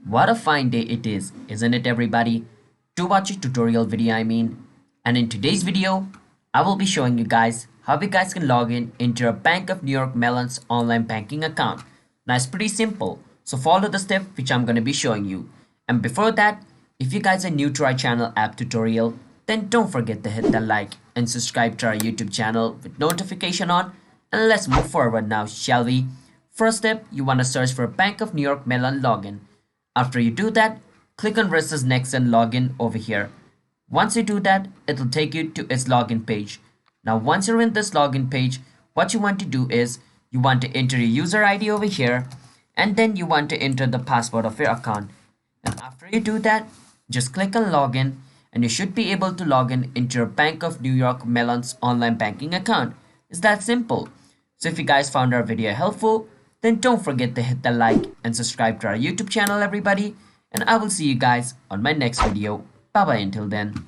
What a fine day it is, isn't it everybody? To watch a tutorial video And in today's video, I will be showing you guys how you guys can log in into a Bank of New York Mellon's online banking account. Now it's pretty simple, so follow the step which I'm going to be showing you. And before that, if you guys are new to our channel app tutorial, then don't forget to hit the like and subscribe to our YouTube channel with notification on. And let's move forward now, shall we? First step, you want to search for Bank of New York Mellon login. After you do that, click on versus next and login over here. Once you do that, it will take you to its login page. Now once you're in this login page, what you want to do is you want to enter your user ID over here, and then you want to enter the password of your account. And after you do that, just click on login and you should be able to log in into your Bank of New York Mellon's online banking account. It's that simple. So if you guys found our video helpful, then don't forget to hit the like and subscribe to our YouTube channel everybody, and I will see you guys on my next video. Bye bye until then.